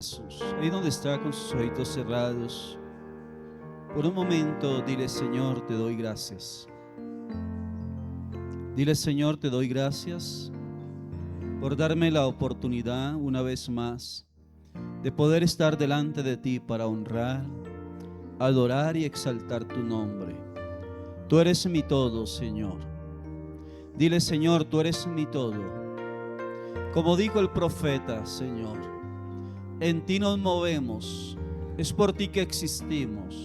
Jesús, ahí donde está con sus ojitos cerrados, por un momento dile: Señor, te doy gracias. Dile: Señor, te doy gracias por darme la oportunidad una vez más de poder estar delante de ti para honrar, adorar y exaltar tu nombre. Tú eres mi todo, Señor. Dile: Señor, tú eres mi todo. Como dijo el profeta, Señor, en ti nos movemos, es por ti que existimos,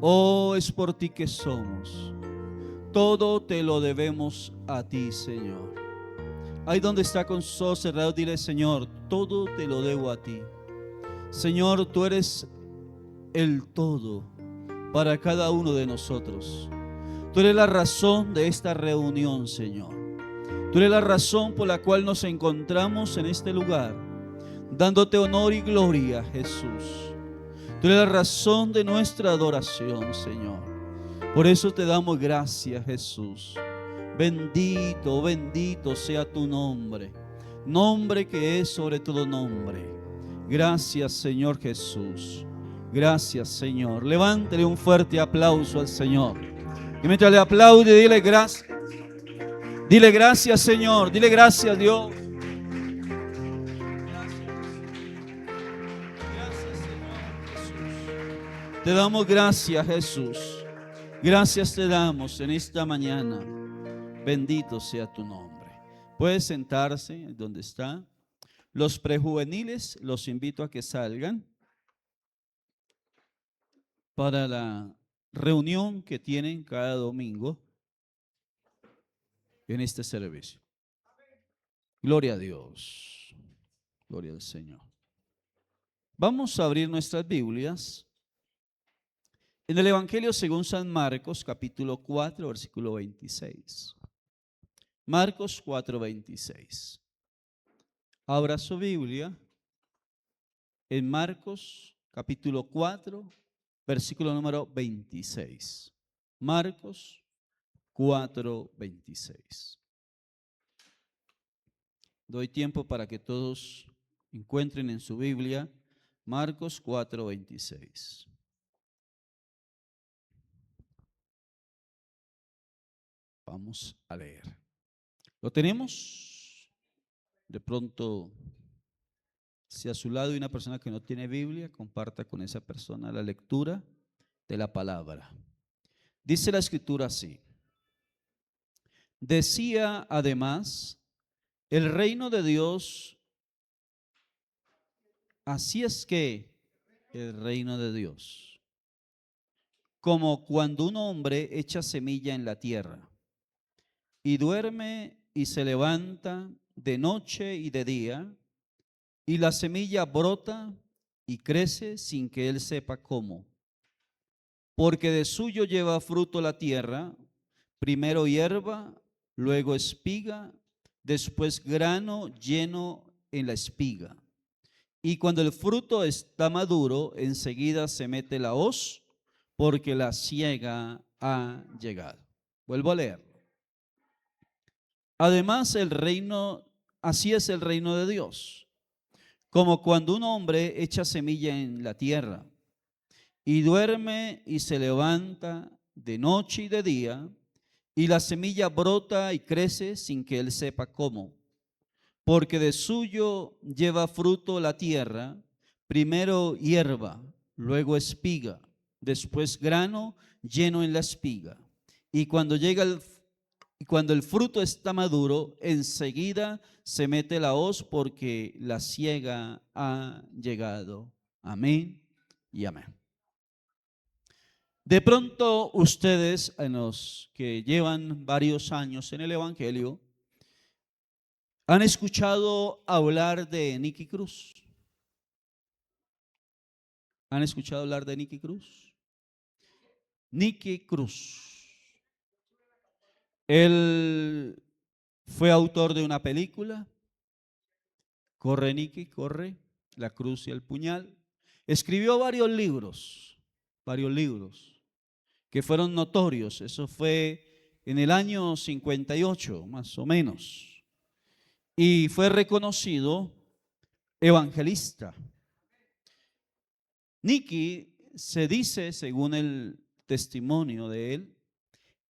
oh, es por ti que somos. Todo te lo debemos a ti, Señor. Ahí donde está con sus ojos cerrados, dile: Señor, todo te lo debo a ti. Señor, tú eres el todo para cada uno de nosotros. Tú eres la razón de esta reunión, Señor. Tú eres la razón por la cual nos encontramos en este lugar, dándote honor y gloria, Jesús. Tú eres la razón de nuestra adoración, Señor. Por eso te damos gracias, Jesús. Bendito, bendito sea tu nombre, nombre que es sobre todo nombre. Gracias, Señor Jesús. Gracias, Señor. Levántele un fuerte aplauso al Señor. Y mientras le aplaude, dile gracias. Dile gracias, Señor. Dile gracias, Dios. Gracias, Señor Jesús. Te damos gracias, Jesús. Gracias te damos en esta mañana. Bendito sea tu nombre. Puede sentarse donde está. Los prejuveniles los invito a que salgan para la reunión que tienen cada domingo en este servicio. Gloria a Dios. Gloria al Señor. Vamos a abrir nuestras Biblias en el Evangelio según San Marcos, capítulo 4, versículo 26. Marcos 4, 26. Abra su Biblia en Marcos, capítulo 4, versículo número 26. Marcos 4, 26. Doy tiempo para que todos encuentren en su Biblia Marcos 4, 26. Vamos a leer. ¿Lo tenemos? De pronto, si a su lado hay una persona que no tiene Biblia, comparta con esa persona la lectura de la palabra. Dice la escritura así. Decía además, el reino de Dios, así es que el reino de Dios, como cuando un hombre echa semilla en la tierra y duerme y se levanta de noche y de día, y la semilla brota y crece sin que él sepa cómo, porque de suyo lleva fruto la tierra, primero hierba, luego espiga, después grano lleno en la espiga. Y cuando el fruto está maduro, enseguida se mete la hoz, porque la siega ha llegado. Vuelvo a leer. Además, así es el reino de Dios, como cuando un hombre echa semilla en la tierra y duerme y se levanta de noche y de día, y la semilla brota y crece sin que él sepa cómo, porque de suyo lleva fruto la tierra, primero hierba, luego espiga, después grano lleno en la espiga. Y cuando el fruto está maduro, enseguida se mete la hoz, porque la siega ha llegado. Amén y amén. De pronto ustedes, en los que llevan varios años en el Evangelio, han escuchado hablar de Nicky Cruz. ¿Han escuchado hablar de Nicky Cruz? Nicky Cruz. Él fue autor de una película, Corre Nicky, corre, La cruz y el puñal. Escribió varios libros que fueron notorios. Eso fue en el año 58, más o menos. Y fue reconocido evangelista. Nicky, se dice, según el testimonio de él,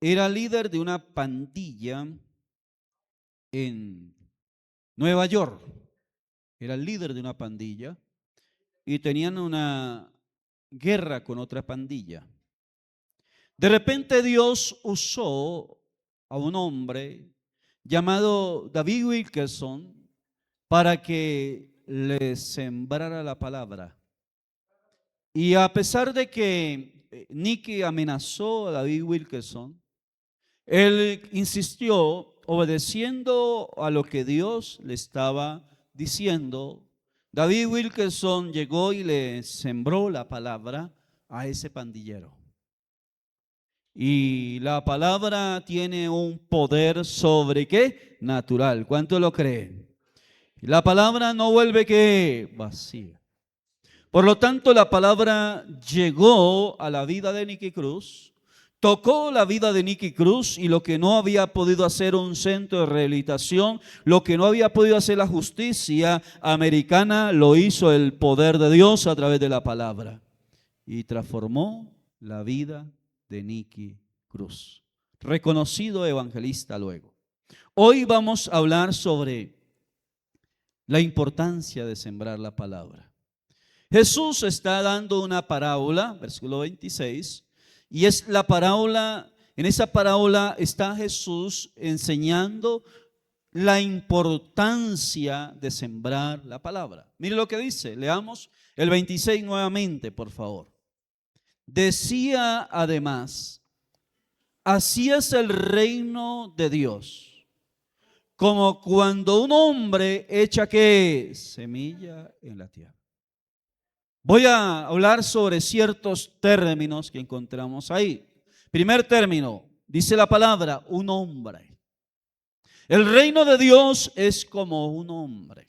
era líder de una pandilla en Nueva York. Era el líder de una pandilla y tenían una guerra con otra pandilla. De repente Dios usó a un hombre llamado David Wilkerson para que le sembrara la palabra. Y a pesar de que Nicky amenazó a David Wilkerson, él insistió, obedeciendo a lo que Dios le estaba diciendo. David Wilkerson llegó y le sembró la palabra a ese pandillero. Y la palabra tiene un poder sobre ¿qué? Natural. ¿Cuánto lo creen? La palabra no vuelve ¿qué? Vacía. Por lo tanto, la palabra llegó a la vida de Nicky Cruz, tocó la vida de Nicky Cruz, y lo que no había podido hacer un centro de rehabilitación, lo que no había podido hacer la justicia americana, lo hizo el poder de Dios a través de la palabra. Y transformó la vida de Nicky Cruz, reconocido evangelista luego. Hoy vamos a hablar sobre la importancia de sembrar la palabra. Jesús está dando una parábola, versículo 26, y es la parábola, en esa parábola está Jesús enseñando la importancia de sembrar la palabra. Mire lo que dice, leamos el 26 nuevamente, por favor. Decía además, así es el reino de Dios, como cuando un hombre echa ¿qué? Semilla en la tierra. Voy a hablar sobre ciertos términos que encontramos ahí. Primer término, dice la palabra, un hombre. El reino de Dios es como un hombre.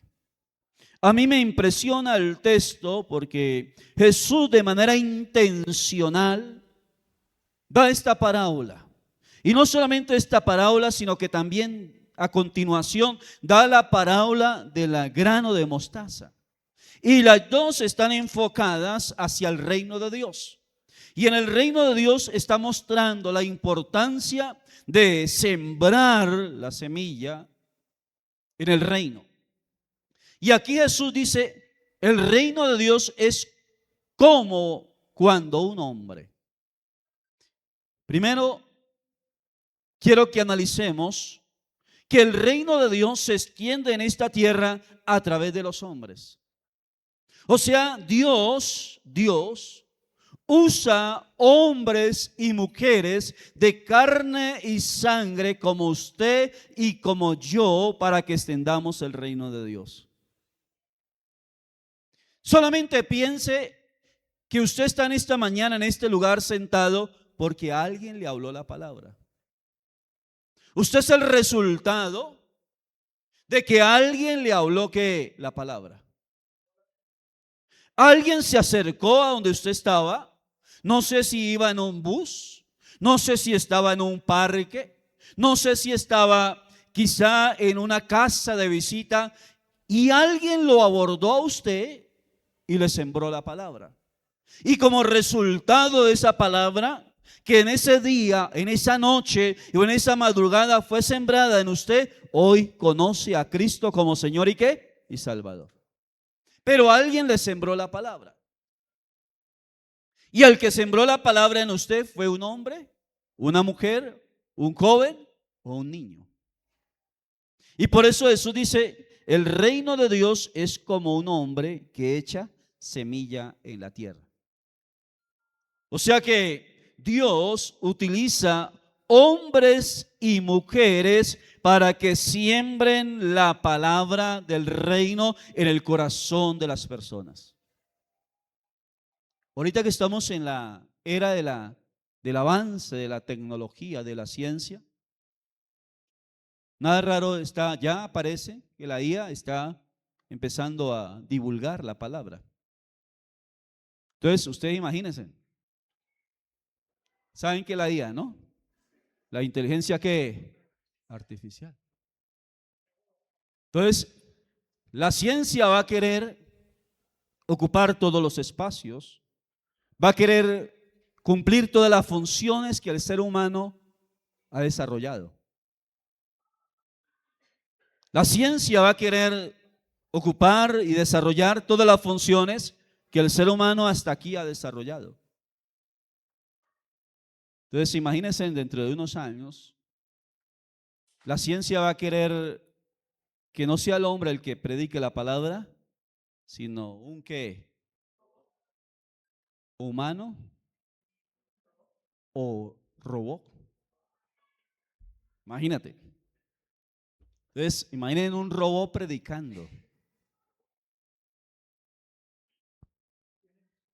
A mí me impresiona el texto porque Jesús de manera intencional da esta parábola. Y no solamente esta parábola, sino que también a continuación da la parábola del grano de mostaza. Y las dos están enfocadas hacia el reino de Dios. Y en el reino de Dios está mostrando la importancia de sembrar la semilla en el reino. Y aquí Jesús dice, el reino de Dios es como cuando un hombre. Primero, quiero que analicemos que el reino de Dios se extiende en esta tierra a través de los hombres. O sea, Dios usa hombres y mujeres de carne y sangre como usted y como yo para que extendamos el reino de Dios. Solamente piense que usted está en esta mañana en este lugar sentado porque alguien le habló la palabra. Usted es el resultado de que alguien le habló ¿qué? La palabra. Alguien se acercó a donde usted estaba. No sé si iba en un bus, no sé si estaba en un parque, no sé si estaba quizá en una casa de visita, y alguien lo abordó a usted y le sembró la palabra. Y como resultado de esa palabra, que en ese día, en esa noche o en esa madrugada fue sembrada en usted, hoy conoce a Cristo como Señor y ¿qué? Y Salvador. Pero alguien le sembró la palabra. Y el que sembró la palabra en usted fue un hombre, una mujer, un joven o un niño. Y por eso Jesús dice, el reino de Dios es como un hombre que echa semilla en la tierra. O sea que Dios utiliza hombres y mujeres para que siembren la palabra del reino en el corazón de las personas. Ahorita que estamos en la era del avance de la tecnología, de la ciencia, nada raro ya aparece que la IA está empezando a divulgar la palabra. Entonces, ustedes imagínense, saben que la IA, ¿no? La inteligencia ¿qué? Artificial. Entonces, La ciencia va a querer ocupar todos los espacios, va a querer cumplir todas las funciones que el ser humano ha desarrollado. La ciencia va a querer ocupar y desarrollar todas las funciones que el ser humano hasta aquí ha desarrollado. Entonces, imagínense dentro de unos años, la ciencia va a querer que no sea el hombre el que predique la palabra, sino un ¿qué? Humano o robot. Imagínate. Entonces, imaginen un robot predicando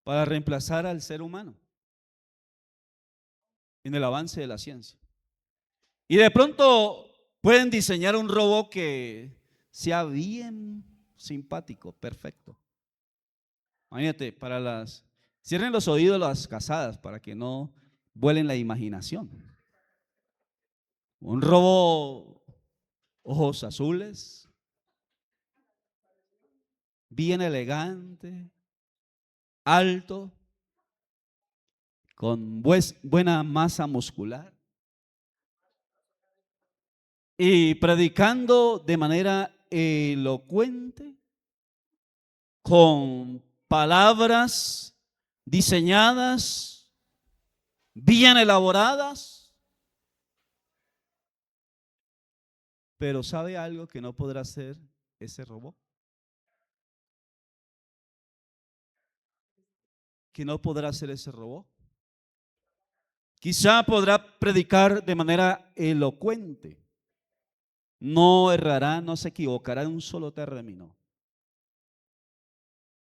para reemplazar al ser humano en el avance de la ciencia. Y de pronto pueden diseñar un robot que sea bien simpático, perfecto. Imagínate, cierren los oídos las casadas para que no vuelen la imaginación. Un robot, ojos azules, bien elegante, alto, con buena masa muscular y predicando de manera elocuente, con palabras diseñadas, bien elaboradas. Pero ¿sabe algo que no podrá hacer ese robot? Que no podrá hacer ese robot. Quizá podrá predicar de manera elocuente. No errará, no se equivocará en un solo término.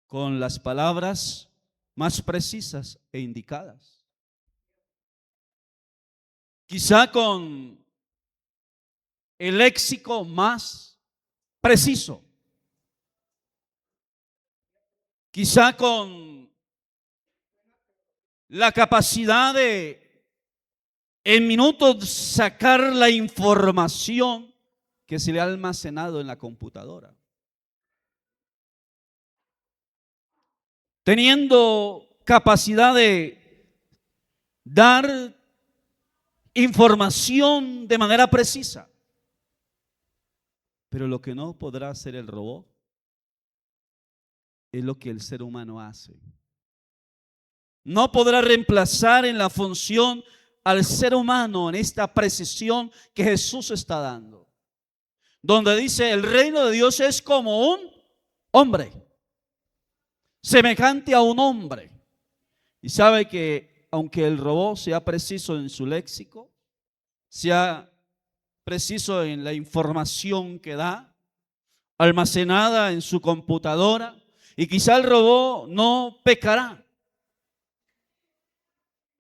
Con las palabras más precisas e indicadas. Quizá con el léxico más preciso. Quizá con la capacidad de en minutos sacar la información que se le ha almacenado en la computadora. Teniendo capacidad de dar información de manera precisa. Pero lo que no podrá hacer el robot es lo que el ser humano hace. No podrá reemplazar en la función al ser humano en esta precisión que Jesús está dando. Donde dice, el reino de Dios es como un hombre, semejante a un hombre. Y sabe que aunque el robot sea preciso en su léxico, sea preciso en la información que da, almacenada en su computadora, y quizá el robot no pecará.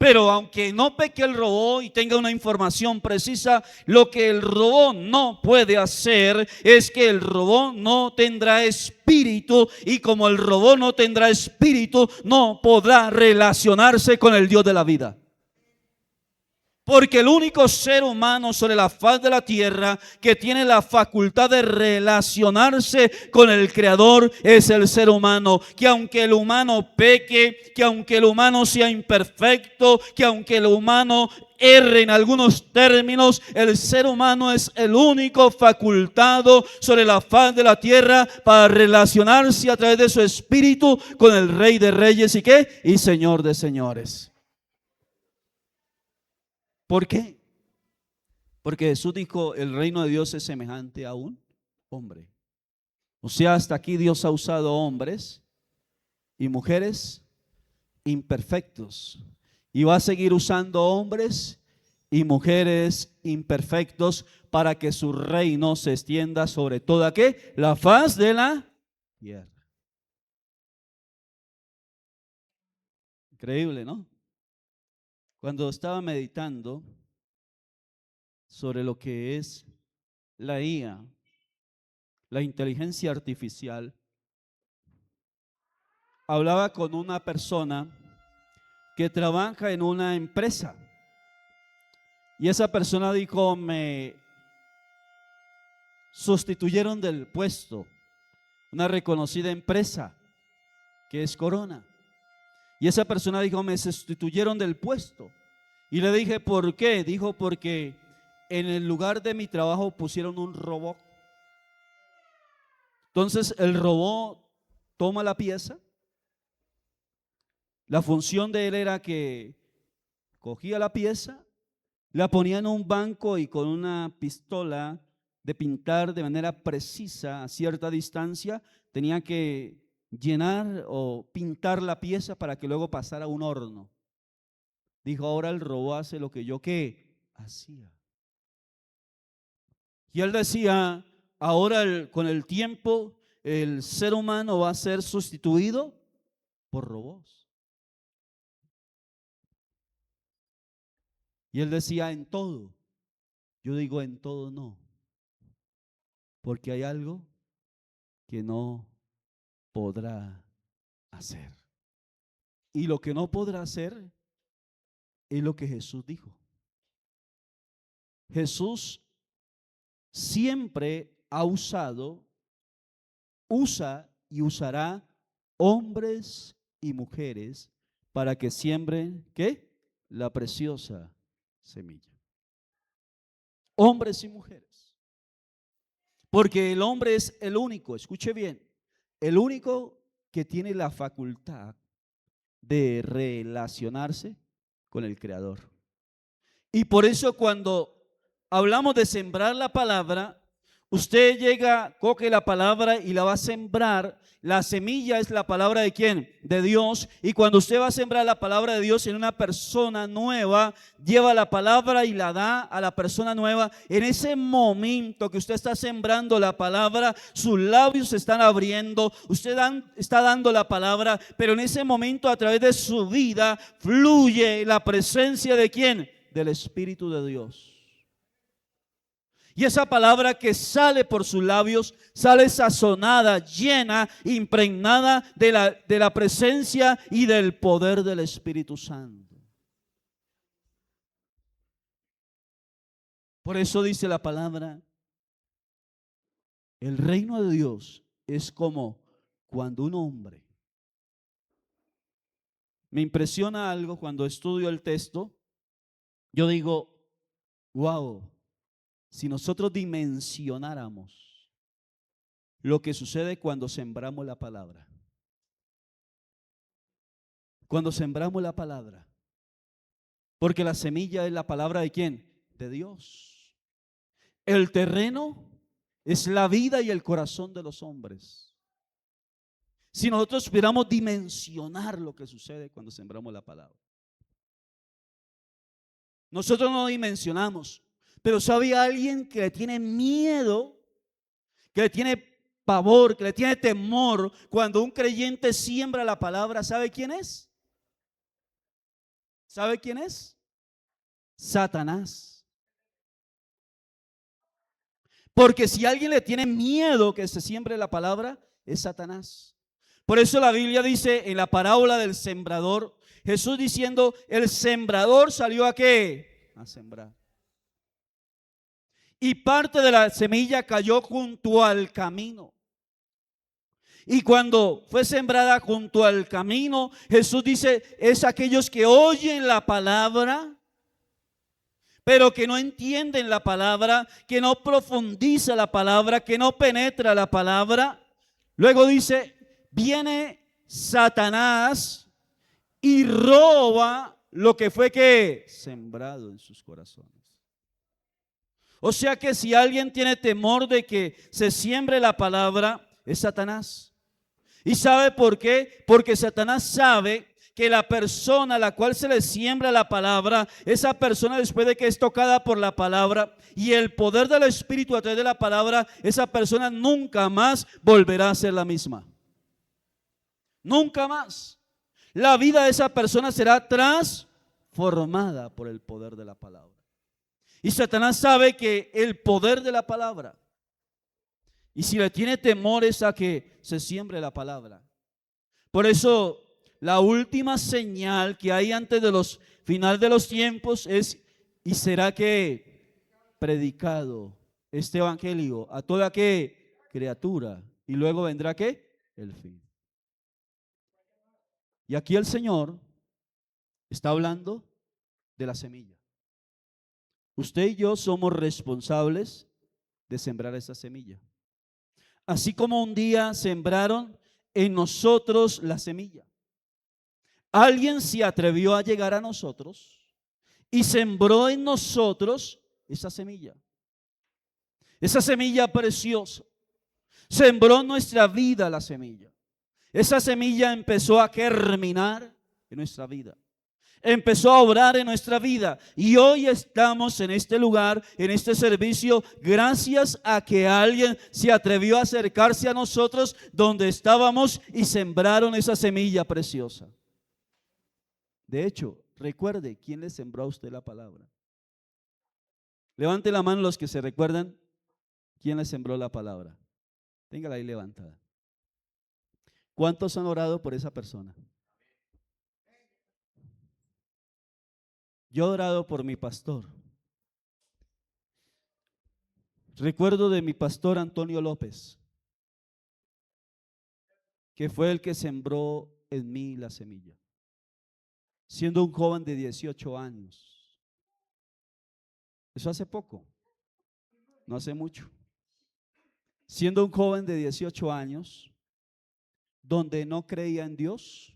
Pero aunque no peque el robot y tenga una información precisa, lo que el robot no puede hacer es que el robot no tendrá espíritu, y como el robot no tendrá espíritu, no podrá relacionarse con el Dios de la vida. Porque el único ser humano sobre la faz de la tierra que tiene la facultad de relacionarse con el Creador es el ser humano. Que aunque el humano peque, que aunque el humano sea imperfecto, que aunque el humano erre en algunos términos, el ser humano es el único facultado sobre la faz de la tierra para relacionarse a través de su espíritu con el Rey de Reyes y ¿qué? Y Señor de Señores. ¿Por qué? Porque Jesús dijo, el reino de Dios es semejante a un hombre. O sea, hasta aquí Dios ha usado hombres y mujeres imperfectos. Y va a seguir usando hombres y mujeres imperfectos para que su reino se extienda sobre toda ¿qué? La faz de la tierra. Increíble, ¿no? Cuando estaba meditando sobre lo que es la IA, la inteligencia artificial, hablaba con una persona que trabaja en una empresa y esa persona dijo, me sustituyeron del puesto. una reconocida empresa que es Corona. Y esa persona dijo, me sustituyeron del puesto. Y le dije, ¿por qué? Dijo, porque en el lugar de mi trabajo pusieron un robot. Entonces el robot toma la pieza. La función de él era que cogía la pieza, la ponía en un banco y con una pistola de pintar de manera precisa a cierta distancia, tenía que llenar o pintar la pieza para que luego pasara a un horno. Dijo, ahora el robot hace lo que yo ¿qué? Hacía. Y él decía, ahora con el tiempo el ser humano va a ser sustituido por robots. Y él decía, en todo. Yo digo, en todo no. Porque hay algo que no podrá hacer. Y lo que no podrá hacer es lo que Jesús dijo. Jesús siempre ha usado, usa y usará hombres y mujeres para que siembren, ¿qué? La preciosa semilla. Hombres y mujeres. Porque el hombre es el único, escuche bien, el único que tiene la facultad de relacionarse con el Creador. Y por eso cuando hablamos de sembrar la palabra, usted llega, coge la palabra y la va a sembrar. La semilla es la palabra de ¿quién? De Dios. Y cuando usted va a sembrar la palabra de Dios en una persona nueva, lleva la palabra y la da a la persona nueva. En ese momento que usted está sembrando la palabra, sus labios se están abriendo, usted está dando la palabra, pero en ese momento a través de su vida fluye la presencia de ¿quién? Del Espíritu de Dios. Y esa palabra que sale por sus labios, sale sazonada, llena, impregnada de la presencia y del poder del Espíritu Santo. Por eso dice la palabra, el reino de Dios es como cuando un hombre, me impresiona algo cuando estudio el texto, yo digo, wow. Si nosotros dimensionáramos lo que sucede cuando sembramos la palabra. Cuando sembramos la palabra. Porque la semilla es la palabra ¿de quién? De Dios. El terreno es la vida y el corazón de los hombres. Si nosotros pudiéramos dimensionar lo que sucede cuando sembramos la palabra. Nosotros no dimensionamos. Pero ¿sabe alguien que le tiene miedo, que le tiene pavor, que le tiene temor cuando un creyente siembra la palabra? ¿Sabe quién es? ¿Sabe quién es? Satanás. Porque si alguien le tiene miedo que se siembre la palabra, es Satanás. Por eso la Biblia dice en la parábola del sembrador, Jesús diciendo, el sembrador salió ¿a qué? A sembrar. Y parte de la semilla cayó junto al camino. Y cuando fue sembrada junto al camino, Jesús dice, es aquellos que oyen la palabra, pero que no entienden la palabra, que no profundiza la palabra, que no penetra la palabra. Luego dice, viene Satanás y roba lo que fue que sembrado en sus corazones. O sea que si alguien tiene temor de que se siembre la palabra, es Satanás. ¿Y sabe por qué? Porque Satanás sabe que la persona a la cual se le siembra la palabra, esa persona después de que es tocada por la palabra y el poder del Espíritu a través de la palabra, esa persona nunca más volverá a ser la misma. Nunca más. La vida de esa persona será transformada por el poder de la palabra. Y Satanás sabe que el poder de la palabra, y si le tiene temor es a que se siembre la palabra. Por eso la última señal que hay antes de los final de los tiempos es, y será que predicado este evangelio a toda ¿qué? Criatura. Y luego vendrá ¿qué? El fin. Y aquí el Señor está hablando de la semilla. Usted y yo somos responsables de sembrar esa semilla. Así como un día sembraron en nosotros la semilla. Alguien se atrevió a llegar a nosotros y sembró en nosotros esa semilla. Esa semilla preciosa. Sembró en nuestra vida la semilla. Esa semilla empezó a germinar en nuestra vida. Empezó a obrar en nuestra vida. Y hoy estamos en este lugar, en este servicio, gracias a que alguien se atrevió a acercarse a nosotros donde estábamos y sembraron esa semilla preciosa. De hecho, recuerde, ¿quién le sembró a usted la palabra? Levante la mano los que se recuerdan quién le sembró la palabra. Téngala ahí levantada. ¿Cuántos han orado por esa persona? Yo he orado por mi pastor. Recuerdo de mi pastor Antonio López, que fue el que sembró en mí la semilla. Siendo un joven de 18 años. Eso hace poco, no hace mucho. Siendo un joven de 18 años, donde no creía en Dios,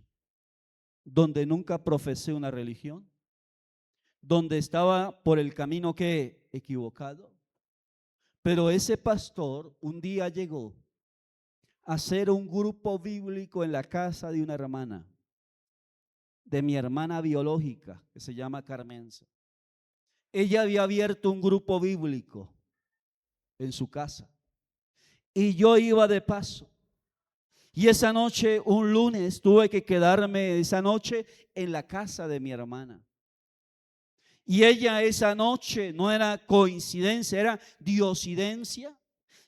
donde nunca profesé una religión, donde estaba por el camino que equivocado. Pero ese pastor un día llegó a hacer un grupo bíblico en la casa de una hermana, de mi hermana biológica, que se llama Carmenza. Ella había abierto un grupo bíblico en su casa y yo iba de paso. Y esa noche, un lunes, tuve que quedarme esa noche en la casa de mi hermana. Y ella esa noche no era coincidencia, era diosidencia,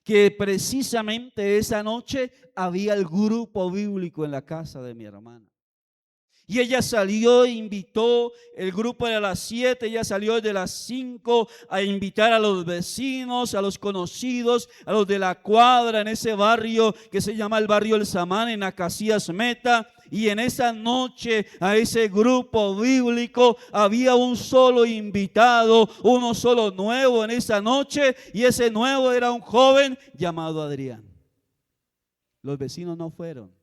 que precisamente esa noche había el grupo bíblico en la casa de mi hermana. Y ella salió e invitó, el grupo era a las 7, ella salió de las 5 a invitar a los vecinos, a los conocidos, a los de la cuadra en ese barrio que se llama el barrio El Samán, en Acacias Meta. Y en esa noche a ese grupo bíblico había un solo invitado, uno solo nuevo en esa noche, y ese nuevo era un joven llamado Adrián. Los vecinos no fueron,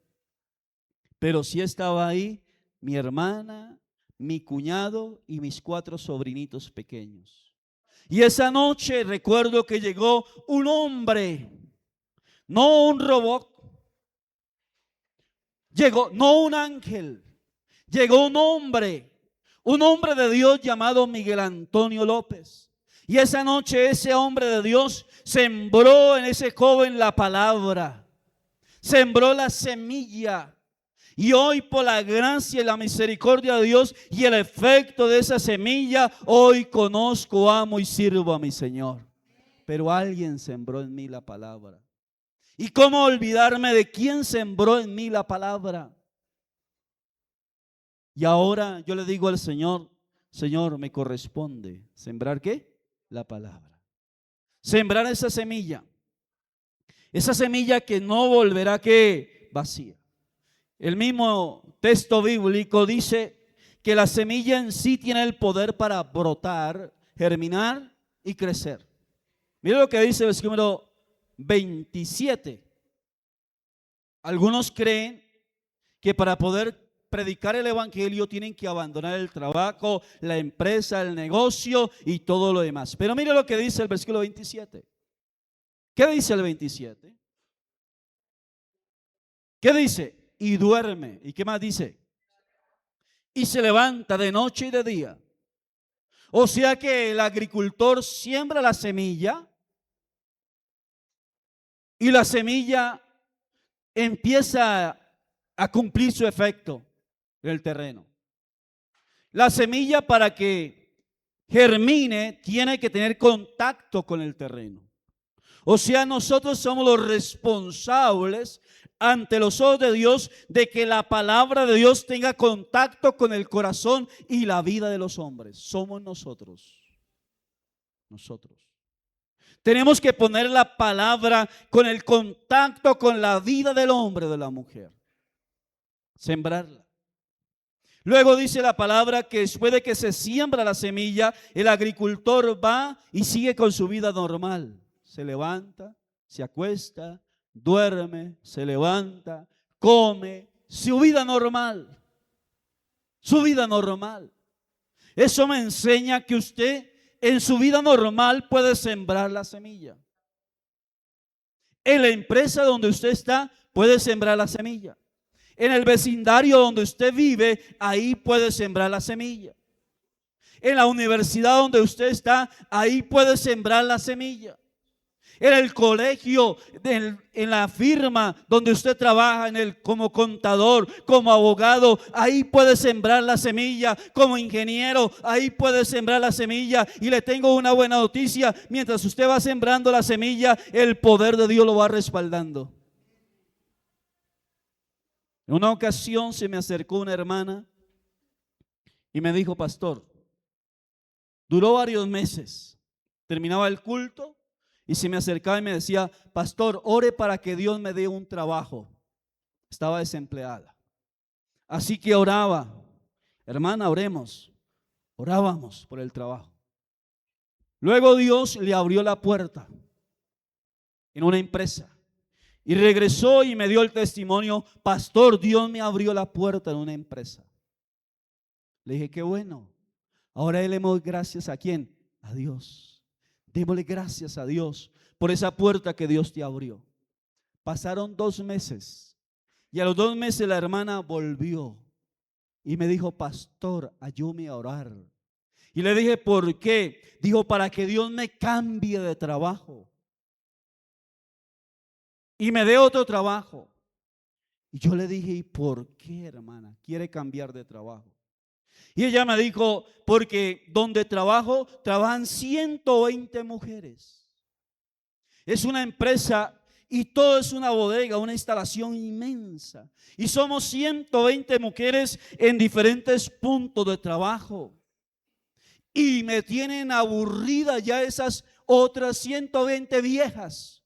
pero sí estaba ahí mi hermana, mi cuñado y mis 4 sobrinitos pequeños. Y esa noche recuerdo que llegó un hombre, no un robot, llegó no un ángel, llegó un hombre de Dios llamado Miguel Antonio López. Y esa noche ese hombre de Dios sembró en ese joven la palabra, sembró la semilla. Y hoy, por la gracia y la misericordia de Dios y el efecto de esa semilla, hoy conozco, amo y sirvo a mi Señor. Pero alguien sembró en mí la palabra. ¿Y cómo olvidarme de quién sembró en mí la palabra? Y ahora yo le digo al Señor, Señor, me corresponde sembrar ¿qué? La palabra. Sembrar esa semilla que no volverá ¿qué? Vacía. El mismo texto bíblico dice que la semilla en sí tiene el poder para brotar, germinar y crecer. Mira lo que dice el versículo número 27. Algunos creen que para poder predicar el evangelio tienen que abandonar el trabajo, la empresa, el negocio y todo lo demás. Pero mira lo que dice el versículo 27. ¿Qué dice el 27? ¿Qué dice? Y duerme. ¿Y qué más dice? Y se levanta de noche y de día. O sea que el agricultor siembra la semilla y la semilla empieza a cumplir su efecto en el terreno. La semilla, para que germine, tiene que tener contacto con el terreno. O sea, nosotros somos los responsables ante los ojos de Dios de que la palabra de Dios tenga contacto con el corazón y la vida de los hombres. Somos nosotros. Tenemos que poner la palabra con el contacto con la vida del hombre o de la mujer. Sembrarla. Luego dice la palabra que después de que se siembra la semilla, el agricultor va y sigue con su vida normal. Se levanta, se acuesta, duerme, se levanta, come, su vida normal. Su vida normal. Eso me enseña que usted en su vida normal puede sembrar la semilla. En la empresa donde usted está, puede sembrar la semilla. En el vecindario donde usted vive, ahí puede sembrar la semilla. En la universidad donde usted está, ahí puede sembrar la semilla. En el colegio, en la firma donde usted trabaja, como contador, como abogado, ahí puede sembrar la semilla. Como ingeniero, ahí puede sembrar la semilla. Y le tengo una buena noticia: mientras usted va sembrando la semilla, el poder de Dios lo va respaldando. En una ocasión se me acercó una hermana y me dijo: pastor, duró varios meses, terminaba el culto y se me acercaba y me decía: pastor, ore para que Dios me dé un trabajo. Estaba desempleada, así que oraba. Hermana, oremos. Orábamos por el trabajo. Luego Dios le abrió la puerta en una empresa y regresó y me dio el testimonio: pastor, Dios me abrió la puerta en una empresa. Le dije: qué bueno. Ahora le demos gracias ¿a quién? A Dios. Démosle gracias a Dios por esa puerta que Dios te abrió. Pasaron 2 meses y a los 2 meses la hermana volvió y me dijo: pastor, ayúdame a orar. Y le dije: ¿por qué? Dijo: para que Dios me cambie de trabajo y me dé otro trabajo. Y yo le dije: ¿y por qué, hermana, quiere cambiar de trabajo? Y ella me dijo: porque donde trabajo, trabajan 120 mujeres. Es una empresa y todo es una bodega, una instalación inmensa. Y somos 120 mujeres en diferentes puntos de trabajo. Y me tienen aburrida ya esas otras 120 viejas.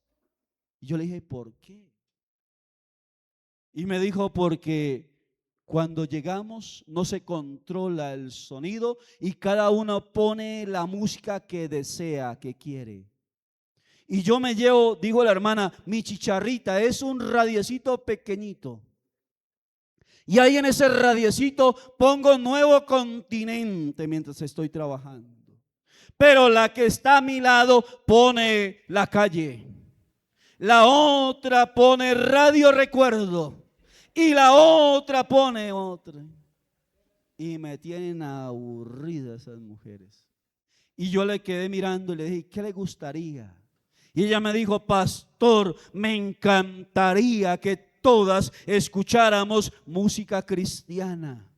Y yo le dije: ¿por qué? Y me dijo: porque cuando llegamos no se controla el sonido y cada uno pone la música que desea, que quiere. Y yo me llevo, dijo la hermana, mi chicharrita, es un radiecito pequeñito. Y ahí en ese radiecito pongo Nuevo Continente mientras estoy trabajando. Pero la que está a mi lado pone La Calle. La otra pone Radio Recuerdo. Y la otra pone otra. Y me tienen aburridas esas mujeres. Y yo le quedé mirando y le dije: ¿qué le gustaría? Y ella me dijo: pastor, me encantaría que todas escucháramos música cristiana.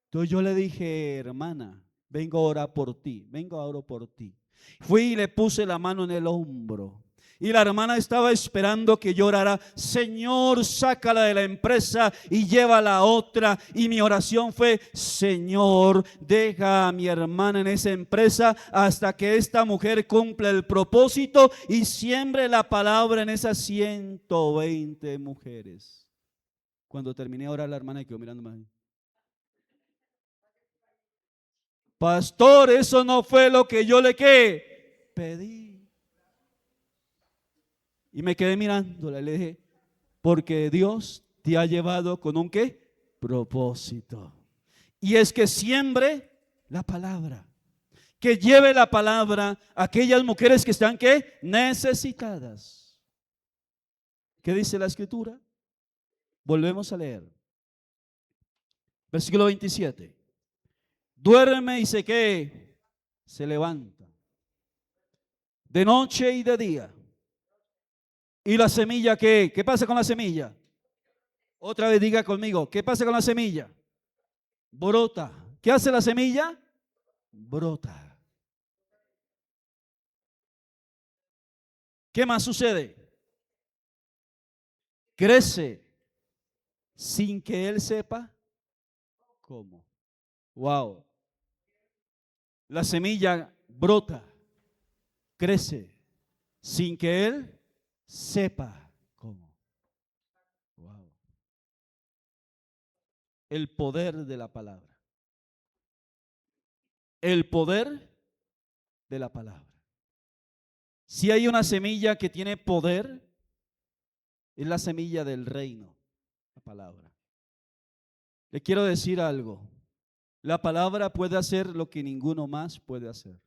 Entonces yo le dije: hermana, vengo a orar por ti, vengo a orar por ti. Fui y le puse la mano en el hombro. Y la hermana estaba esperando que yo orara: Señor, sácala de la empresa y llévala a otra. Y mi oración fue: Señor, deja a mi hermana en esa empresa hasta que esta mujer cumpla el propósito y siembre la palabra en esas 120 mujeres. Cuando terminé de orar, la hermana quedó mirándome: pastor, eso no fue lo que yo le pedí. Y me quedé mirándola y le dije: porque Dios te ha llevado con un ¿qué? Propósito. Y es que siembre la palabra, que lleve la palabra a aquellas mujeres que están ¿qué? Necesitadas. ¿Qué dice la escritura? Volvemos a leer. Versículo 27. Duerme y se levanta de noche y de día. ¿Y la semilla qué? ¿Qué pasa con la semilla? Otra vez diga conmigo: ¿qué pasa con la semilla? Brota. ¿Qué hace la semilla? Brota. ¿Qué más sucede? Crece sin que él sepa cómo. La semilla brota, crece sin que él sepa cómo. Wow. El poder de la palabra. El poder de la palabra. Si hay una semilla que tiene poder, es la semilla del reino, la palabra. Le quiero decir algo. La palabra puede hacer lo que ninguno más puede hacer.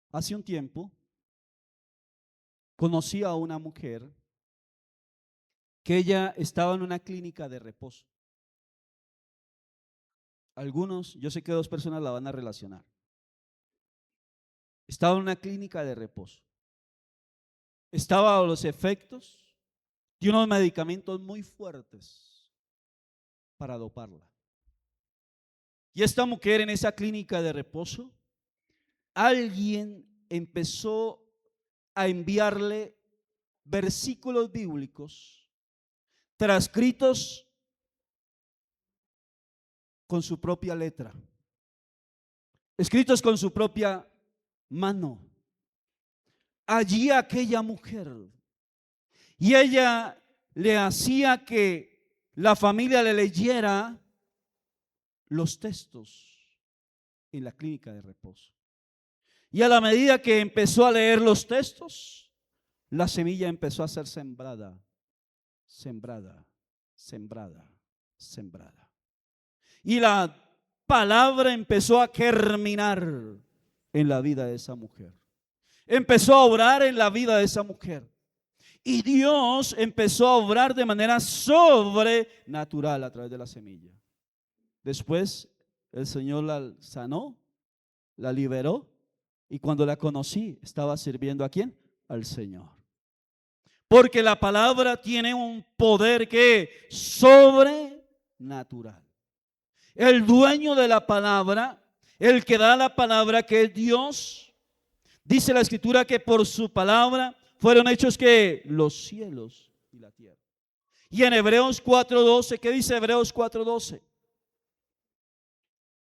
Hace un tiempo conocí a una mujer que ella estaba en una clínica de reposo. Algunos, yo sé que dos personas la van a relacionar. Estaba en una clínica de reposo. Estaba a los efectos de unos medicamentos muy fuertes para doparla. Y esta mujer en esa clínica de reposo, alguien empezó a enviarle versículos bíblicos transcritos con su propia letra, escritos con su propia mano. Allí aquella mujer, y ella le hacía que la familia le leyera los textos en la clínica de reposo. Y a la medida que empezó a leer los textos, la semilla empezó a ser sembrada, sembrada, sembrada, sembrada. Y la palabra empezó a germinar en la vida de esa mujer. Empezó a obrar en la vida de esa mujer. Y Dios empezó a obrar de manera sobrenatural a través de la semilla. Después el Señor la sanó, la liberó, y cuando la conocí estaba sirviendo ¿a quién? Al Señor. Porque la palabra tiene un poder que es sobrenatural. El dueño de la palabra, el que da la palabra, que es Dios, dice la Escritura que por su palabra fueron hechos que los cielos y la tierra. Y en Hebreos 4:12, ¿qué dice Hebreos 4:12?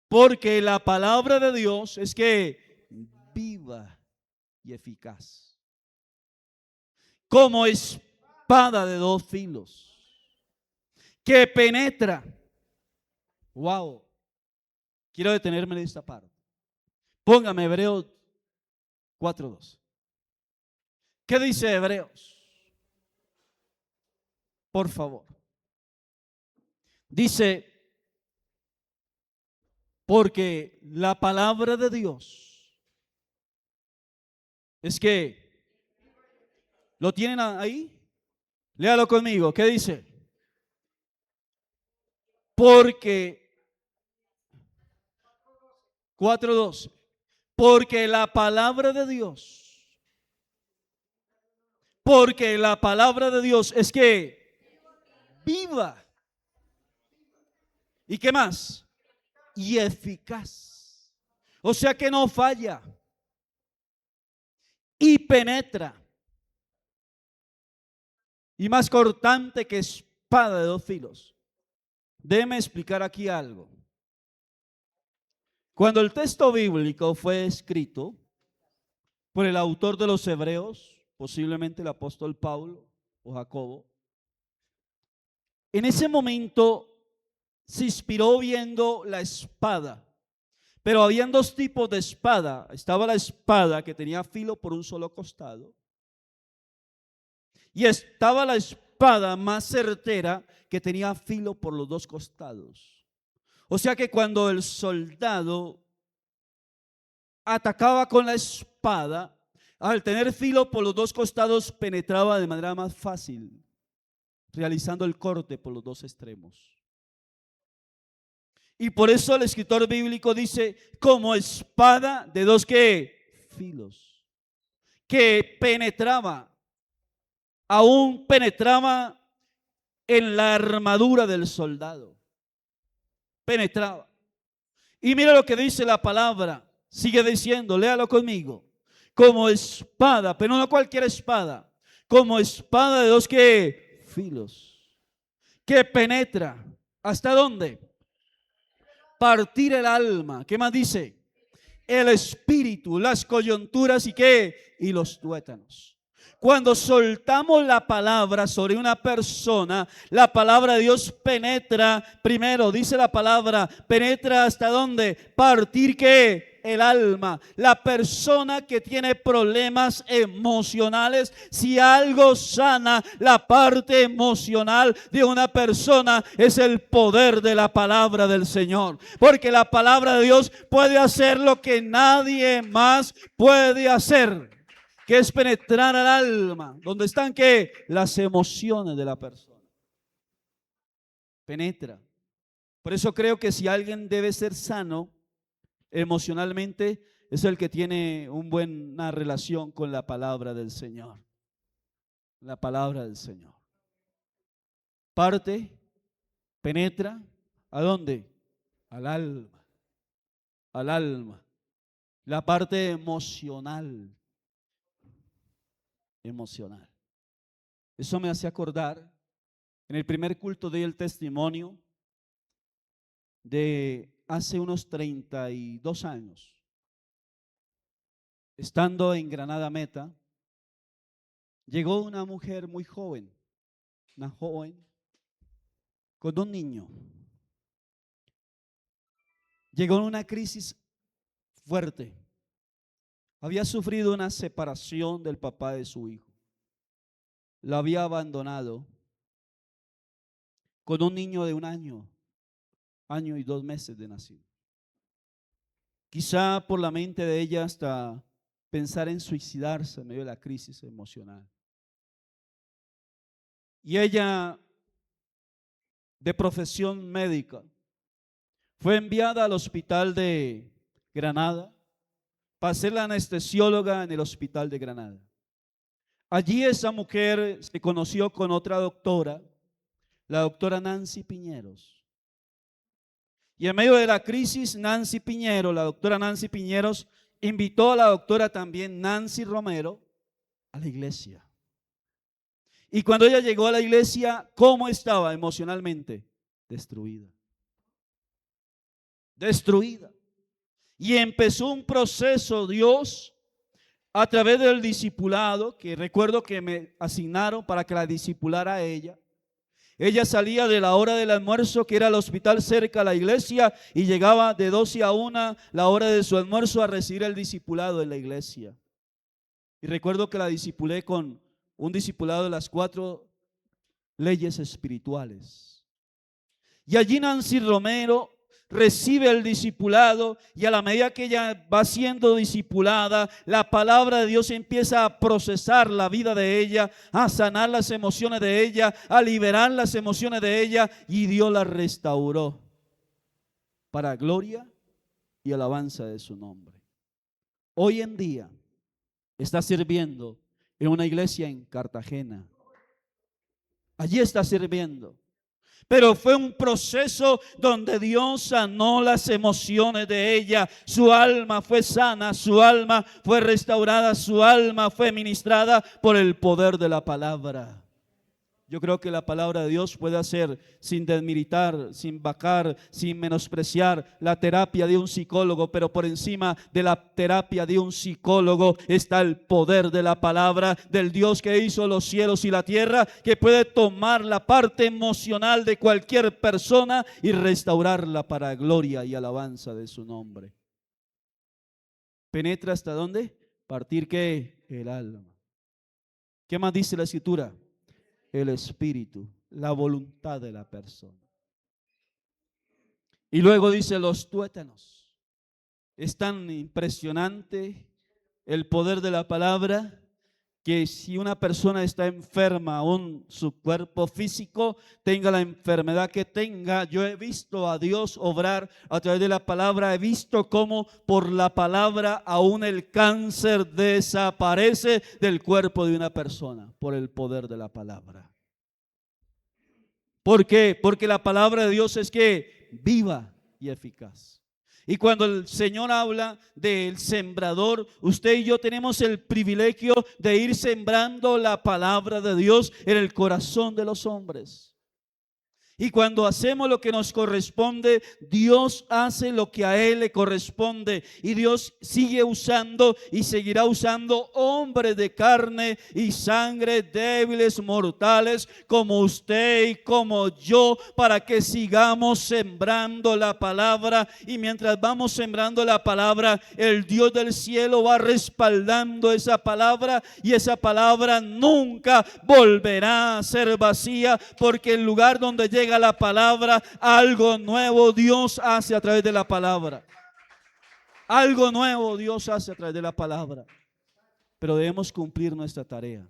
Porque la palabra de Dios es que viva y eficaz, como espada de dos filos, que penetra. Wow. Quiero detenerme en esta parte. Póngame Hebreos 4:2. ¿Qué dice Hebreos? Por favor. Dice, porque la palabra de Dios es que, ¿lo tienen ahí? Léalo conmigo. ¿Qué dice? Porque 4:12. Porque la palabra de Dios, porque la palabra de Dios es que viva. ¿Y qué más? Y eficaz. O sea que no falla. Y penetra. Y más cortante que espada de dos filos. Déjeme explicar aquí algo. Cuando el texto bíblico fue escrito por el autor de los Hebreos, posiblemente el apóstol Pablo o Jacobo, en ese momento se inspiró viendo la espada. Pero habían dos tipos de espada. Estaba la espada que tenía filo por un solo costado, y estaba la espada más certera que tenía filo por los dos costados. O sea que cuando el soldado atacaba con la espada, al tener filo por los dos costados, penetraba de manera más fácil, realizando el corte por los dos extremos. Y por eso el escritor bíblico dice, como espada de dos ¿qué? Filos, que penetraba, aún penetraba en la armadura del soldado. Penetraba. Y mira lo que dice la palabra. Sigue diciendo, léalo conmigo. Como espada, pero no cualquier espada. Como espada de dos ¿qué? Filos. Que penetra. ¿Hasta dónde? Partir el alma. ¿Qué más dice? el espíritu, las coyunturas y qué, y los tuétanos. Cuando soltamos la palabra sobre una persona, la palabra de Dios penetra, primero dice la palabra, penetra hasta dónde, partir qué, el alma. La persona que tiene problemas emocionales, si algo sana la parte emocional de una persona, es el poder de la palabra del Señor. Porque la palabra de Dios puede hacer lo que nadie más puede hacer, que es penetrar al alma, donde están ¿qué? Las emociones de la persona. Penetra. Por eso creo que si alguien debe ser sano emocionalmente, es el que tiene una buena relación con la palabra del Señor. La palabra del Señor. Parte, penetra, ¿a dónde? Al alma. Al alma. La parte emocional. Emocional. Eso me hace acordar, en el primer culto di el testimonio de hace unos 32 años, estando en Granada Meta, llegó una mujer muy joven, una joven con un niño. Llegó en una crisis fuerte. Había sufrido una separación del papá de su hijo. Lo había abandonado con un niño de un año y 2 meses de nacido. Quizá por la mente de ella hasta pensar en suicidarse en medio de la crisis emocional. Y ella, de profesión médica, fue enviada al hospital de Granada para ser la anestesióloga en el hospital de Granada. Allí esa mujer se conoció con otra doctora, la doctora Nancy Piñeros. Y en medio de la crisis, la doctora Nancy Piñeros, invitó a la doctora también Nancy Romero a la iglesia. Y cuando ella llegó a la iglesia, ¿cómo estaba emocionalmente? Destruida. Destruida. Y empezó un proceso, Dios, a través del discipulado, que recuerdo que me asignaron para que la discipulara a ella. Ella salía de la hora del almuerzo, que era el hospital cerca a la iglesia, y llegaba de 12 a 1, la hora de su almuerzo, a recibir el discipulado en la iglesia. Y recuerdo que la discipulé con un discipulado de las 4 leyes espirituales. Y allí Nancy Romero recibe el discipulado, y a la medida que ella va siendo discipulada, la palabra de Dios empieza a procesar la vida de ella, a sanar las emociones de ella, a liberar las emociones de ella, y Dios la restauró para gloria y alabanza de su nombre. Hoy en día está sirviendo en una iglesia en Cartagena. Allí está sirviendo. Pero fue un proceso donde Dios sanó las emociones de ella. Su alma fue sana, su alma fue restaurada, su alma fue ministrada por el poder de la palabra. Yo creo que la palabra de Dios puede hacer, sin desmilitar, sin vacar, sin menospreciar, la terapia de un psicólogo, pero por encima de la terapia de un psicólogo está el poder de la palabra del Dios que hizo los cielos y la tierra, que puede tomar la parte emocional de cualquier persona y restaurarla para gloria y alabanza de su nombre. ¿Penetra hasta dónde? Partir ¿qué? El alma. ¿Qué más dice la Escritura? El espíritu, la voluntad de la persona. Y luego dice los tuétanos. Es tan impresionante el poder de la palabra, que si una persona está enferma, aún su cuerpo físico tenga la enfermedad que tenga, yo he visto a Dios obrar a través de la palabra. He visto cómo por la palabra aún el cáncer desaparece del cuerpo de una persona, por el poder de la palabra. ¿Por qué? Porque la palabra de Dios es que viva y eficaz. Y cuando el Señor habla del sembrador, usted y yo tenemos el privilegio de ir sembrando la palabra de Dios en el corazón de los hombres. Y cuando hacemos lo que nos corresponde, Dios hace lo que a Él le corresponde. Y Dios sigue usando y seguirá usando hombres de carne y sangre, débiles, mortales, como usted y como yo, para que sigamos sembrando la palabra. Y mientras vamos sembrando la palabra, el Dios del cielo va respaldando esa palabra. Y esa palabra nunca volverá a ser vacía, porque el lugar donde llega la palabra, algo nuevo Dios hace a través de la palabra. Algo nuevo Dios hace a través de la palabra. Pero debemos cumplir nuestra tarea.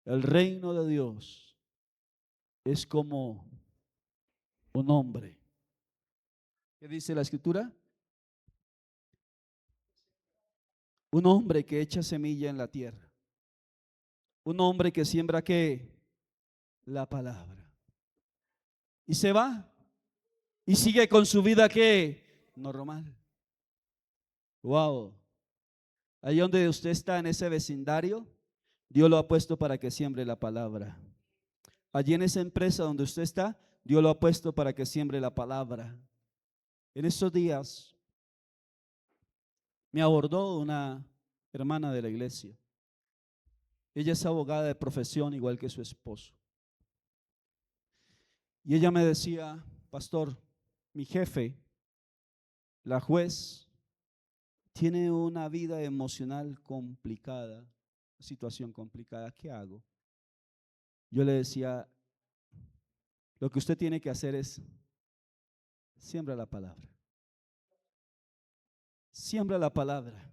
El reino de Dios es como un hombre. ¿Qué dice la escritura? Un hombre que echa semilla en la tierra. Un hombre que siembra ¿qué? La palabra. Y se va y sigue con su vida ¿qué? Normal. Wow. Ahí donde usted está, en ese vecindario, Dios lo ha puesto para que siembre la palabra. Allí en esa empresa donde usted está, Dios lo ha puesto para que siembre la palabra. En estos días me abordó una hermana de la iglesia. Ella es abogada de profesión, igual que su esposo. Y ella me decía: pastor, mi jefe, la juez, tiene una vida emocional complicada, situación complicada. ¿Qué hago? Yo le decía: lo que usted tiene que hacer es siembra la palabra. Siembra la palabra.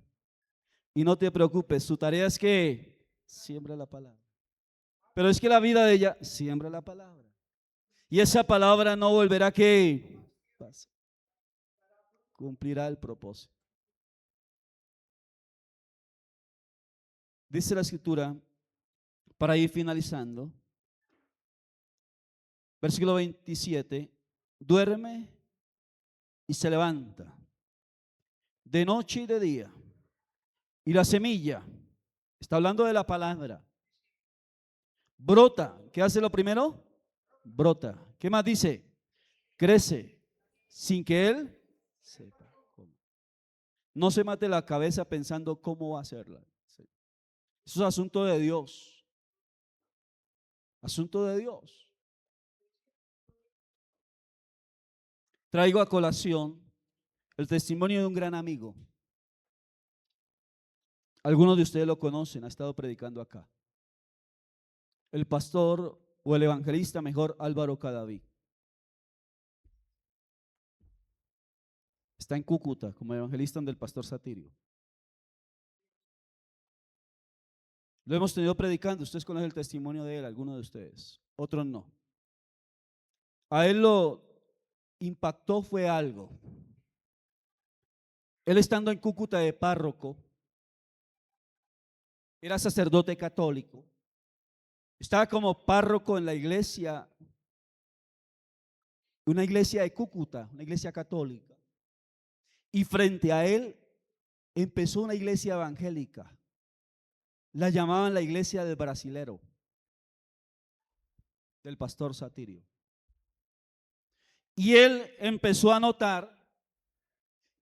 Y no te preocupes, su tarea es que siembra la palabra. Pero es que la vida de ella, siembra la palabra. Y esa palabra no volverá que cumplirá el propósito. Dice la escritura, para ir finalizando, versículo 27, duerme y se levanta de noche y de día. Y la semilla, está hablando de la palabra, brota. ¿Qué hace lo primero? Brota. ¿Qué más dice? Crece sin que él sepa cómo. No se mate la cabeza pensando cómo va a hacerla. Eso es asunto de Dios. Asunto de Dios. Traigo a colación el testimonio de un gran amigo. Algunos de ustedes lo conocen, ha estado predicando acá. El pastor o el evangelista mejor, Álvaro Cadaví. Está en Cúcuta como evangelista del pastor Satirio. Lo hemos tenido predicando, ustedes conocen el testimonio de él, algunos de ustedes, otros no. A él lo impactó fue algo. Él estando en Cúcuta de párroco, era sacerdote católico, estaba como párroco en la iglesia, una iglesia de Cúcuta, una iglesia católica, y frente a él empezó una iglesia evangélica. La llamaban la iglesia del brasilero, del pastor Satirio. Y él empezó a notar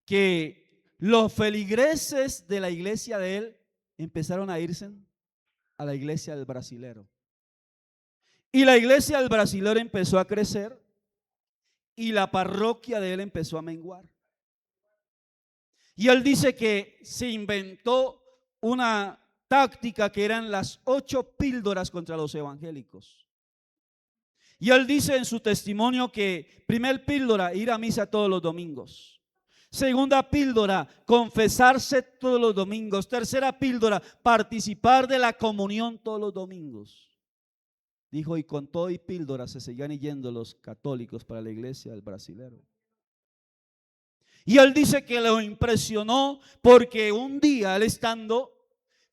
que los feligreses de la iglesia de él empezaron a irse a la iglesia del brasilero. Y la iglesia del brasilero empezó a crecer y la parroquia de él empezó a menguar. Y él dice que se inventó una táctica que eran las 8 píldoras contra los evangélicos. Y él dice en su testimonio que primer píldora, ir a misa todos los domingos. Segunda píldora, confesarse todos los domingos. Tercera píldora, participar de la comunión todos los domingos. Dijo, y con todo y píldora se seguían yendo los católicos para la iglesia del brasilero. Y él dice que lo impresionó porque un día él estando